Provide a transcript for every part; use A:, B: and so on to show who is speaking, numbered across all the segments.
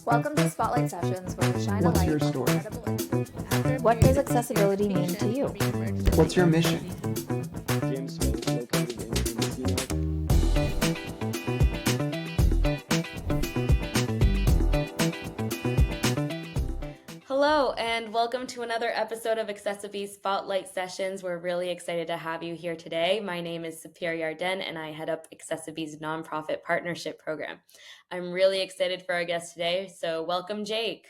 A: Welcome to Spotlight Sessions, where we shine
B: What's
A: a light
B: your
A: on
B: story?
A: incredible impact. What does accessibility mean to you?
B: What's your mission?
C: Gym space located in Encino.
D: Hello, and welcome to another episode of accessiBe's Spotlight Sessions. We're really excited to have you here today. My name is Sapir Yarden, and I head up accessiBe's nonprofit partnership program. I'm really excited for our guest today, so welcome, Jake.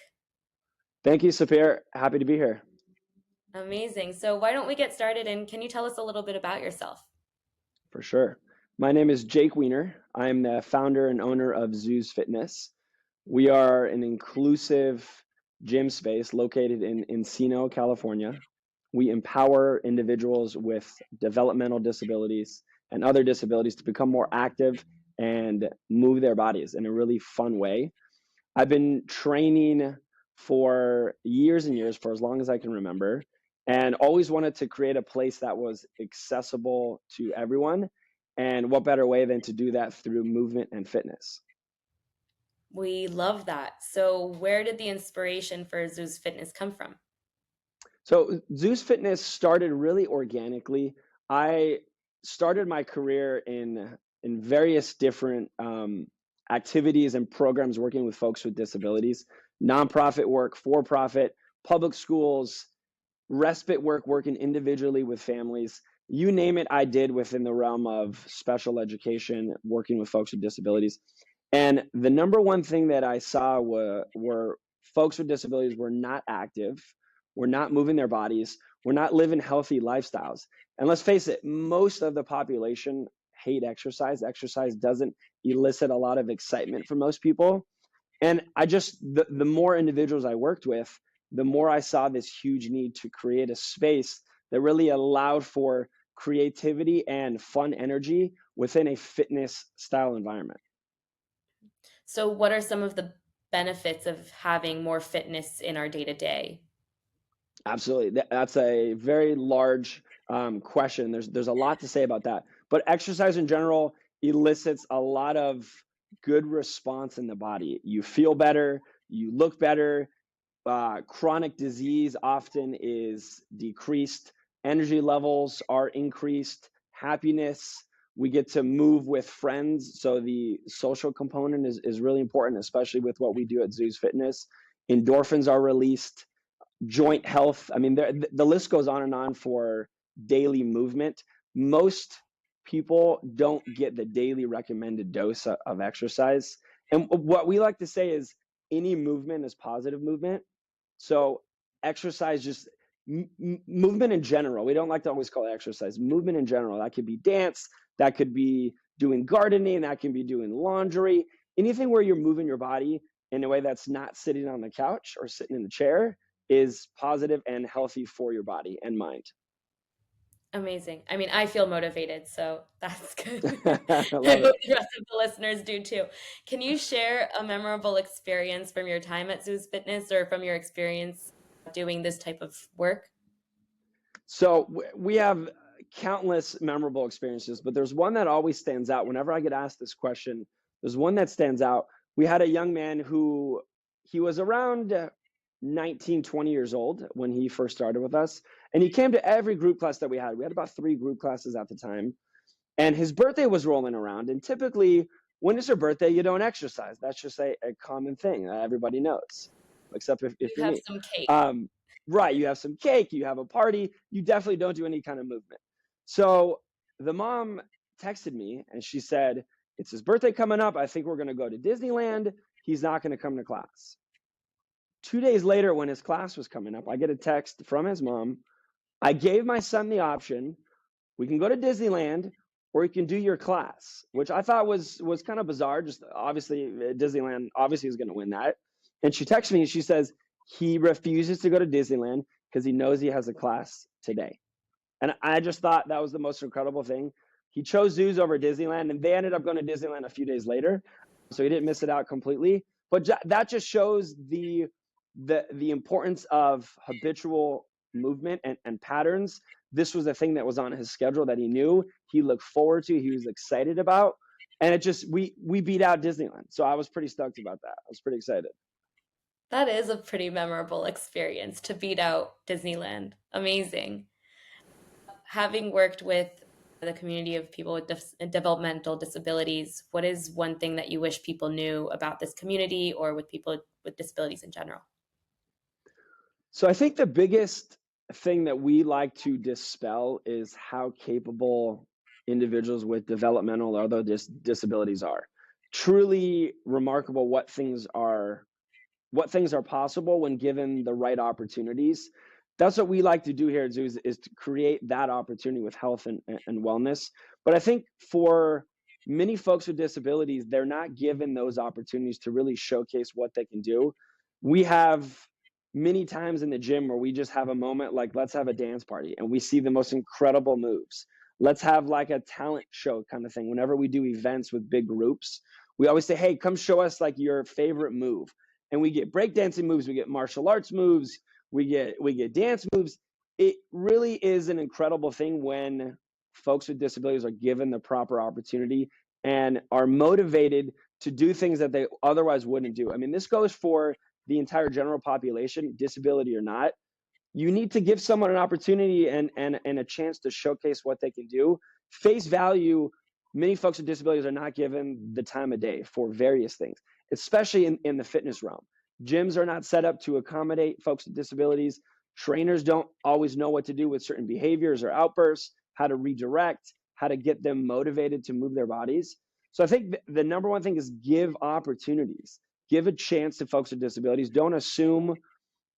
C: Thank you, Sapir. Happy to be here.
D: Amazing. So why don't we get started, and can you tell us a little bit about yourself?
C: For sure. My name is Jake Weiner. I'm the founder and owner of ZOOZ Fitness. We are an inclusive gym space located in Encino, California. We empower individuals with developmental disabilities and other disabilities to become more active and move their bodies in a really fun way. I've been training for years and years, for as long as I can remember, and always wanted to create a place that was accessible to everyone. And what better way than to do that through movement and fitness?
D: We love that. So where did the inspiration for ZOOZ Fitness come from?
C: So ZOOZ Fitness started really organically. I started my career in various different activities and programs working with folks with disabilities, nonprofit work, for-profit, public schools, respite work, working individually with families. You name it, I did within the realm of special education, working with folks with disabilities. And the number one thing that I saw were folks with disabilities were not active, were not moving their bodies, were not living healthy lifestyles. And let's face it, most of the population hate exercise. Exercise doesn't elicit a lot of excitement for most people. And the more individuals I worked with, the more I saw this huge need to create a space that really allowed for creativity and fun energy within a fitness style environment.
D: So what are some of the benefits of having more fitness in our day-to-day?
C: Absolutely. That's a very large question. There's a lot to say about that. But exercise in general elicits a lot of good response in the body. You feel better, you look better. Chronic disease often is decreased. Energy levels are increased. Happiness. We get to move with friends. So the social component is really important, especially with what we do at ZOOZ Fitness. Endorphins are released. Joint health. I mean, the list goes on and on for daily movement. Most people don't get the daily recommended dose of exercise. And what we like to say is any movement is positive movement. So exercise, just movement in general. We don't like to always call it exercise. Movement in general. That could be dance. That could be doing gardening. That can be doing laundry. Anything where you're moving your body in a way that's not sitting on the couch or sitting in the chair is positive and healthy for your body and mind.
D: Amazing. I mean, I feel motivated, so that's good.
C: I
D: I
C: love
D: hope
C: it.
D: the rest of the listeners do too. Can you share a memorable experience from your time at ZOOZ Fitness or from your experience doing this type of work?
C: So we have countless memorable experiences, but there's one that always stands out. Whenever I get asked this question, there's one that stands out. We had a young man who he was around 19, 20 years old when he first started with us. And he came to every group class that we had. We had about 3 group classes at the time. And his birthday was rolling around. And typically, when it's your birthday, you don't exercise. That's just a common thing that everybody knows, except if
D: You
C: you're
D: have
C: me.
D: some cake.
C: Right, you have some cake, you have a party. You definitely don't do any kind of movement. So the mom texted me and she said, it's his birthday coming up. I think we're going to go to Disneyland. He's not going to come to class. 2 days later, when his class was coming up, I get a text from his mom. I gave my son the option, we can go to Disneyland or you can do your class, which I thought was kind of bizarre. Just obviously Disneyland obviously is going to win that. And she texts me and she says he refuses to go to Disneyland because he knows he has a class today. And I just thought that was the most incredible thing. He chose ZOOZ over Disneyland, and they ended up going to Disneyland a few days later, so he didn't miss it out completely. But that just shows the importance of habitual movement and patterns. This was a thing that was on his schedule that he knew, he looked forward to, he was excited about. And it just, we beat out Disneyland. So I was pretty stoked about that. I was pretty excited.
D: That is a pretty memorable experience to beat out Disneyland. Amazing. Having worked with the community of people with developmental disabilities, what is one thing that you wish people knew about this community or with people with disabilities in general?
C: So I think the biggest thing that we like to dispel is how capable individuals with developmental or other disabilities are. Truly remarkable what things are possible when given the right opportunities. That's what we like to do here at ZOOZ, is to create that opportunity with health and wellness. But I think for many folks with disabilities, they're not given those opportunities to really showcase what they can do. We have many times in the gym where we just have a moment like, let's have a dance party, and we see the most incredible moves. Let's have like a talent show kind of thing. Whenever we do events with big groups, we always say, hey, come show us like your favorite move. And we get breakdancing moves, we get martial arts moves, we get dance moves. It really is an incredible thing when folks with disabilities are given the proper opportunity and are motivated to do things that they otherwise wouldn't do. I mean, this goes for the entire general population, disability or not. You need to give someone an opportunity and a chance to showcase what they can do. Face value, many folks with disabilities are not given the time of day for various things, especially in the fitness realm. Gyms are not set up to accommodate folks with disabilities. Trainers don't always know what to do with certain behaviors or outbursts, how to redirect, how to get them motivated to move their bodies. So I think the number one thing is give opportunities, give a chance to folks with disabilities. Don't assume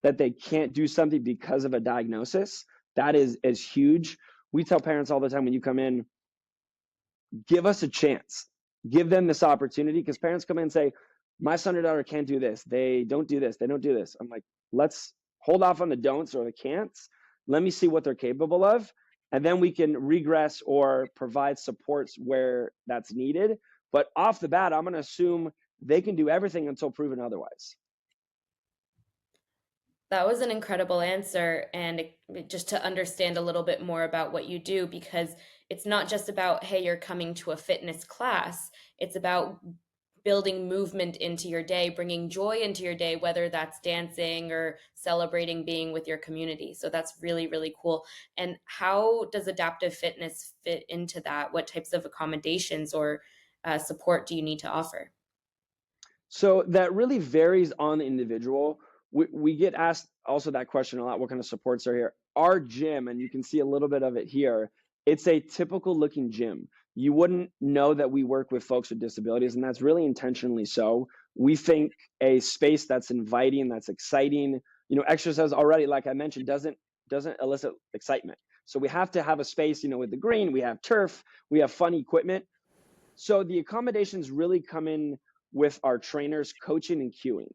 C: that they can't do something because of a diagnosis. That is huge. We tell parents all the time when you come in, give us a chance, give them this opportunity, because parents come in and say, my son or daughter can't do this. They don't do this. They don't do this. I'm like, let's hold off on the don'ts or the can'ts. Let me see what they're capable of. And then we can regress or provide supports where that's needed. But off the bat, I'm going to assume they can do everything until proven otherwise.
D: That was an incredible answer. And just to understand a little bit more about what you do, because it's not just about, hey, you're coming to a fitness class. It's about building movement into your day, bringing joy into your day, whether that's dancing or celebrating being with your community. So that's really, really cool. And how does adaptive fitness fit into that? What types of accommodations or support do you need to offer?
C: So that really varies on the individual. We get asked also that question a lot, what kind of supports are here? Our gym, and you can see a little bit of it here, it's a typical looking gym. You wouldn't know that we work with folks with disabilities, and that's really intentionally so. We think a space that's inviting, that's exciting, exercise already, like I mentioned, doesn't elicit excitement. So we have to have a space, with the green, we have turf, we have fun equipment. So the accommodations really come in with our trainers coaching and cueing.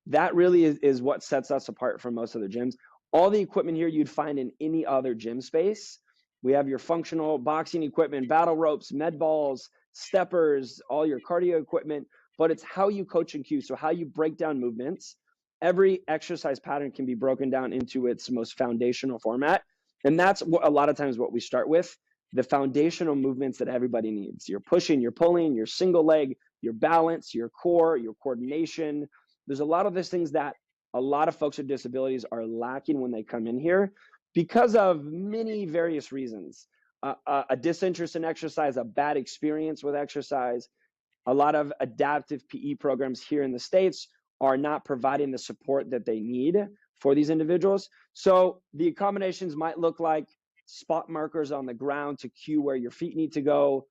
C: That really is what sets us apart from most other gyms. All the equipment here you'd find in any other gym space. We have your functional boxing equipment, battle ropes, med balls, steppers, all your cardio equipment, but it's how you coach and cue. So how you break down movements. Every exercise pattern can be broken down into its most foundational format. And that's what, a lot of times what we start with, the foundational movements that everybody needs. You're pushing, you're pulling, your single leg, your balance, your core, your coordination. There's a lot of these things that a lot of folks with disabilities are lacking when they come in here because of many various reasons. A disinterest in exercise, a bad experience with exercise. A lot of adaptive PE programs here in the States are not providing the support that they need for these individuals. So the accommodations might look like spot markers on the ground to cue where your feet need to go,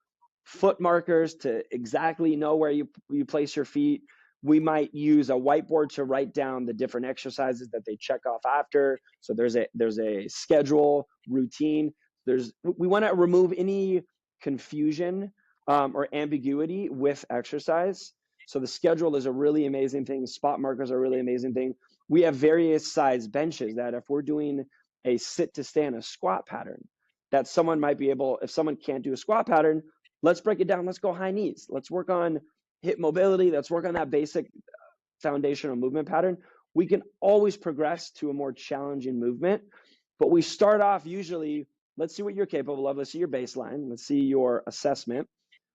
C: foot markers to exactly know where you place your feet. We might use a whiteboard to write down the different exercises that they check off after. So there's a schedule, routine. We want to remove any confusion or ambiguity with exercise. So the schedule is a really amazing thing. Spot markers are a really amazing thing. We have various size benches that if we're doing a sit to stand, a squat pattern, that someone might be able, if someone can't do a squat pattern, let's break it down. Let's go high knees. Let's work on hip mobility. Let's work on that basic foundational movement pattern. We can always progress to a more challenging movement, but we start off usually, let's see what you're capable of. Let's see your baseline. Let's see your assessment.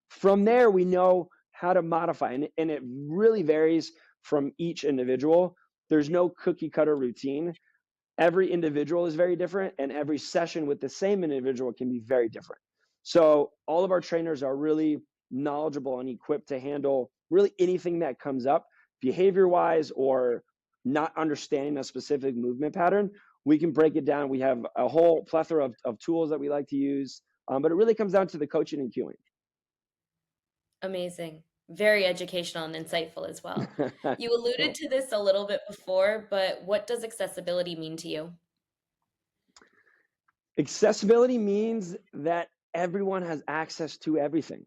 C: From there, we know how to modify, and it really varies from each individual. There's no cookie cutter routine. Every individual is very different, and every session with the same individual can be very different. So all of our trainers are really knowledgeable and equipped to handle really anything that comes up behavior wise or not understanding a specific movement pattern. We can break it down. We have a whole plethora of tools that we like to use, but it really comes down to the coaching and cueing.
D: Amazing. Very educational and insightful as well. You alluded to this a little bit before, but what does accessibility mean to you?
C: Accessibility means that everyone has access to everything.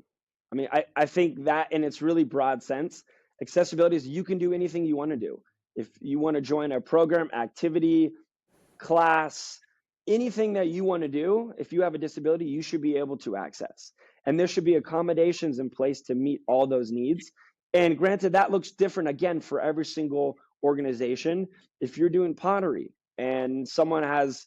C: I mean, I think that in its really broad sense, accessibility is you can do anything you want to do. If you want to join a program, activity, class, anything that you want to do, if you have a disability, you should be able to access. And there should be accommodations in place to meet all those needs. And granted, that looks different again for every single organization. If you're doing pottery and someone has,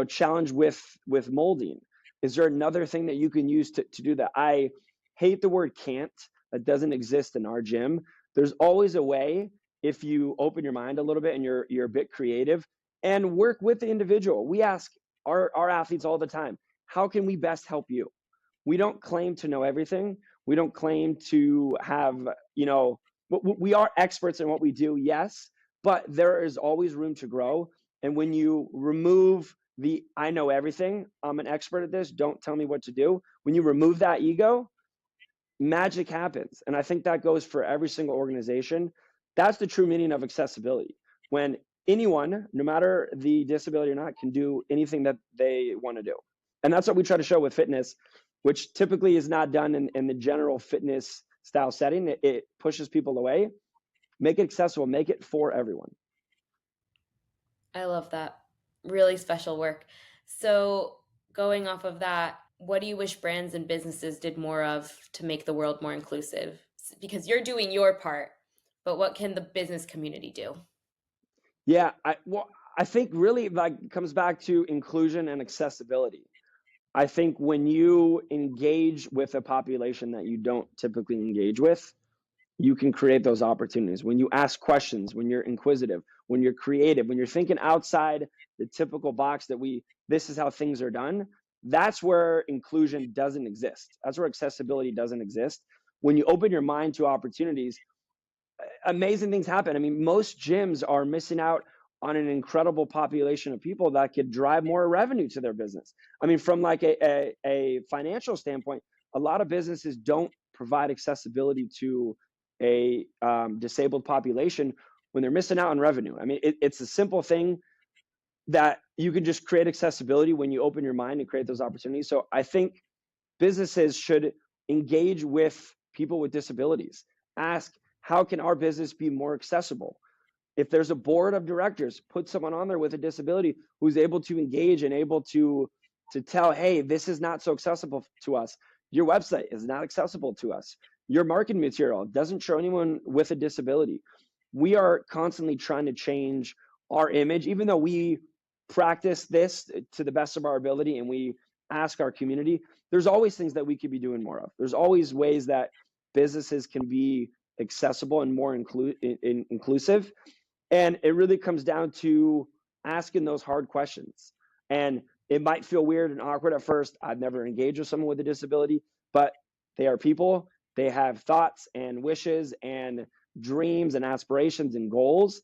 C: challenge with molding, is there another thing that you can use to do that? I hate the word can't. That doesn't exist in our gym. There's always a way if you open your mind a little bit and you're a bit creative and work with the individual. We ask our athletes all the time, how can we best help you? We don't claim to know everything. We don't claim to have, we are experts in what we do, yes, but there is always room to grow. And when you remove the I know everything, I'm an expert at this, don't tell me what to do. When you remove that ego, magic happens. And I think that goes for every single organization. That's the true meaning of accessibility. When anyone, no matter the disability or not, can do anything that they want to do. And that's what we try to show with fitness, which typically is not done in the general fitness style setting. It pushes people away. Make it accessible, make it for everyone.
D: I love that. Really special work. So going off of that, what do you wish brands and businesses did more of to make the world more inclusive? Because you're doing your part, but what can the business community do?
C: Yeah, I think really it comes back to inclusion and accessibility. I think when you engage with a population that you don't typically engage with, you can create those opportunities. When you ask questions, when you're inquisitive, when you're creative, when you're thinking outside the typical box that this is how things are done, that's where inclusion doesn't exist. That's where accessibility doesn't exist. When you open your mind to opportunities, amazing things happen. I mean, most gyms are missing out on an incredible population of people that could drive more revenue to their business. I mean, from like a financial standpoint, a lot of businesses don't provide accessibility to a disabled population when they're missing out on revenue. I mean, it's a simple thing that you can just create accessibility when you open your mind and create those opportunities. So I think businesses should engage with people with disabilities. Ask, how can our business be more accessible? If there's a board of directors, put someone on there with a disability who's able to engage and able to tell, hey, this is not so accessible to us. Your website is not accessible to us. Your marketing material doesn't show anyone with a disability. We are constantly trying to change our image, even though we practice this to the best of our ability and we ask our community, there's always things that we could be doing more of. There's always ways that businesses can be accessible and more inclusive. And it really comes down to asking those hard questions. And it might feel weird and awkward at first. I've never engaged with someone with a disability, but they are people. They have thoughts and wishes and dreams and aspirations and goals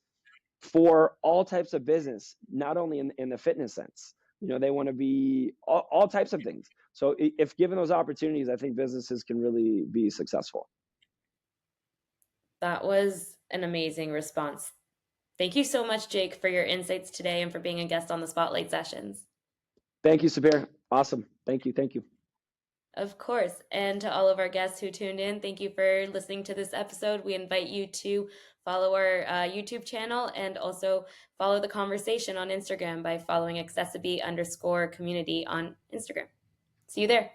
C: for all types of business, not only in the fitness sense. They want to be all types of things. So if given those opportunities, I think businesses can really be successful.
D: That was an amazing response. Thank you so much, Jake, for your insights today and for being a guest on the Spotlight Sessions.
C: Thank you, Sabir. Awesome. Thank you. Thank you.
D: Of course. And to all of our guests who tuned in, thank you for listening to this episode. We invite you to follow our YouTube channel and also follow the conversation on Instagram by following accessiBe_community on Instagram. See you there.